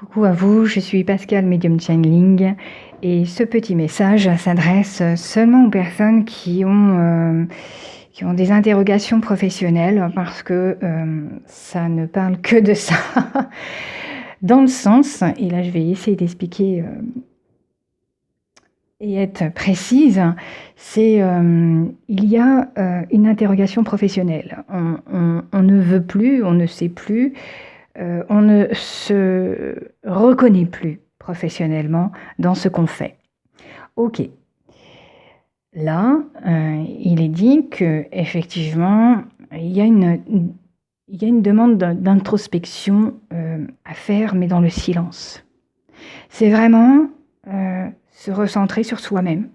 Coucou à vous, je suis Pascal Medium Channeling et ce petit message s'adresse seulement aux personnes qui ont des interrogations professionnelles parce que ça ne parle que de ça. Dans le sens, et là je vais essayer d'expliquer et être précise, c'est il y a une interrogation professionnelle. On ne veut plus, on ne sait plus. On ne se reconnaît plus professionnellement dans ce qu'on fait. Ok. Là, il est dit qu'effectivement, il y a une demande d'introspection à faire, mais dans le silence. C'est vraiment se recentrer sur soi-même,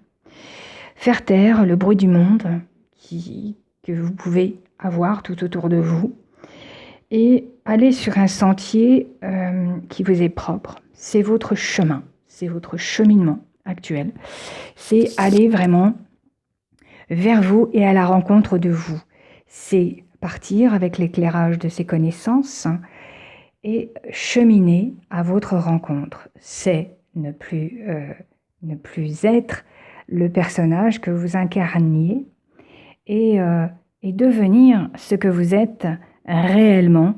faire taire le bruit du monde que vous pouvez avoir tout autour de vous, et aller sur un sentier qui vous est propre. C'est votre chemin, c'est votre cheminement actuel. C'est aller vraiment vers vous et à la rencontre de vous. C'est partir avec l'éclairage de ces connaissances et cheminer à votre rencontre. C'est ne plus être le personnage que vous incarniez et devenir ce que vous êtes réellement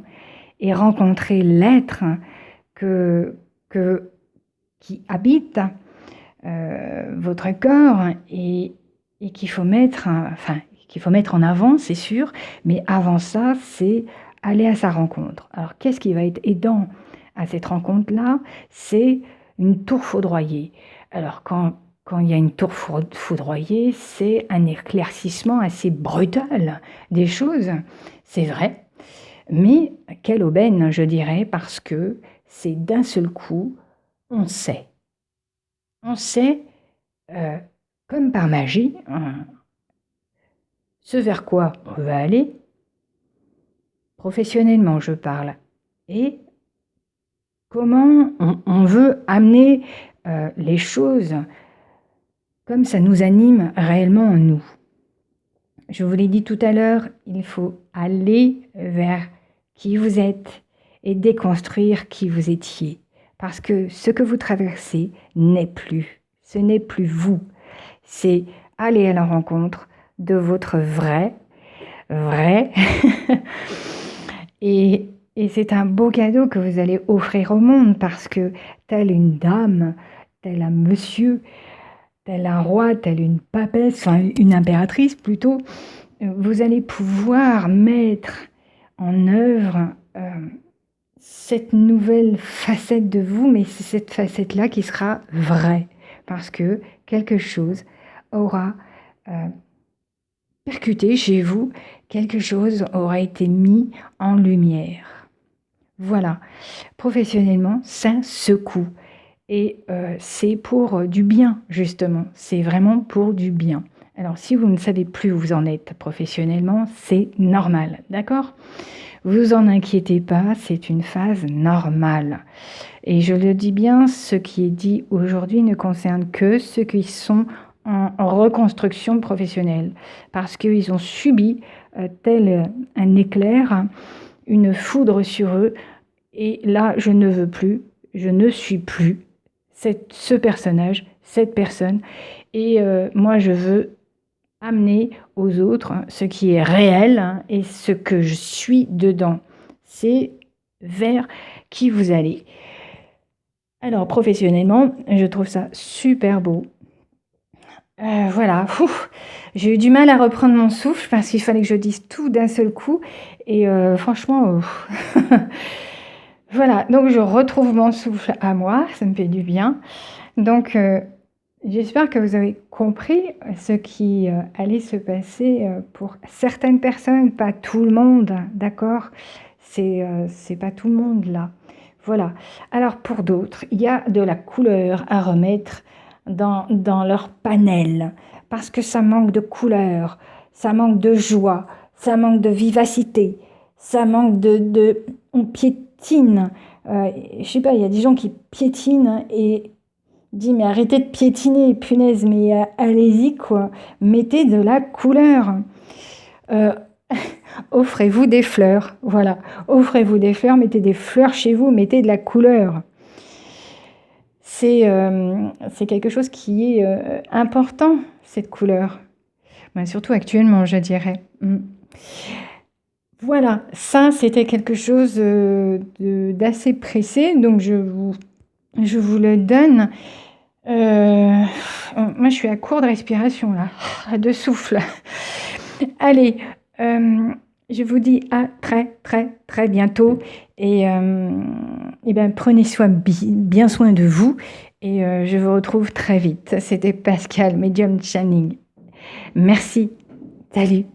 et rencontrer l'être qui habite votre corps et qu'il faut mettre en avant, c'est sûr, mais avant ça, c'est aller à sa rencontre. Alors, qu'est-ce qui va être aidant à cette rencontre-là? C'est une tour foudroyée. Alors, quand il y a une tour foudroyée, c'est un éclaircissement assez brutal des choses, c'est vrai. Mais quelle aubaine, je dirais, parce que c'est d'un seul coup, on sait. On sait, comme par magie, ce vers quoi on va aller, professionnellement je parle, et comment on veut amener les choses comme ça nous anime réellement en nous. Je vous l'ai dit tout à l'heure, il faut aller vers qui vous êtes et déconstruire qui vous étiez. Parce que ce que vous traversez ce n'est plus vous. C'est aller à la rencontre de votre vrai. et c'est un beau cadeau que vous allez offrir au monde parce que telle une dame, tel un monsieur, tel un roi, telle une papesse, enfin une impératrice plutôt, vous allez pouvoir mettre en œuvre cette nouvelle facette de vous, mais c'est cette facette-là qui sera vraie, parce que quelque chose aura percuté chez vous, quelque chose aura été mis en lumière. Voilà, professionnellement, ça secoue. Et c'est pour du bien, justement, c'est vraiment pour du bien. Alors, si vous ne savez plus où vous en êtes professionnellement, c'est normal, d'accord ? Vous en inquiétez pas, c'est une phase normale. Et je le dis bien, ce qui est dit aujourd'hui ne concerne que ceux qui sont en reconstruction professionnelle, parce qu'ils ont subi tel un éclair, une foudre sur eux, et là, je ne veux plus, je ne suis plus ce personnage, cette personne, et moi je veux amener aux autres ce qui est réel et ce que je suis dedans. C'est vers qui vous allez. Alors professionnellement, je trouve ça super beau. Voilà, j'ai eu du mal à reprendre mon souffle parce qu'il fallait que je dise tout d'un seul coup et franchement, voilà, donc je retrouve mon souffle à moi, ça me fait du bien. Donc j'espère que vous avez compris ce qui allait se passer pour certaines personnes, pas tout le monde, d'accord ? C'est pas tout le monde là. Voilà. Alors pour d'autres, il y a de la couleur à remettre dans leur panel, parce que ça manque de couleur, ça manque de joie, ça manque de vivacité, ça manque on piétine. Je sais pas, il y a des gens qui piétinent et dis mais arrêtez de piétiner, punaise, mais allez-y quoi, mettez de la couleur. Offrez-vous des fleurs, voilà, offrez-vous des fleurs, mettez des fleurs chez vous, mettez de la couleur. c'est quelque chose qui est important, cette couleur. Ben, surtout actuellement, je dirais. Voilà, ça c'était quelque chose d'assez pressé, donc je vous le donne. Moi je suis à court de respiration là, de souffle. Allez, je vous dis à très très très bientôt et ben, prenez bien soin de vous et je vous retrouve très vite. C'était Pascal, Medium Channing. Merci, salut.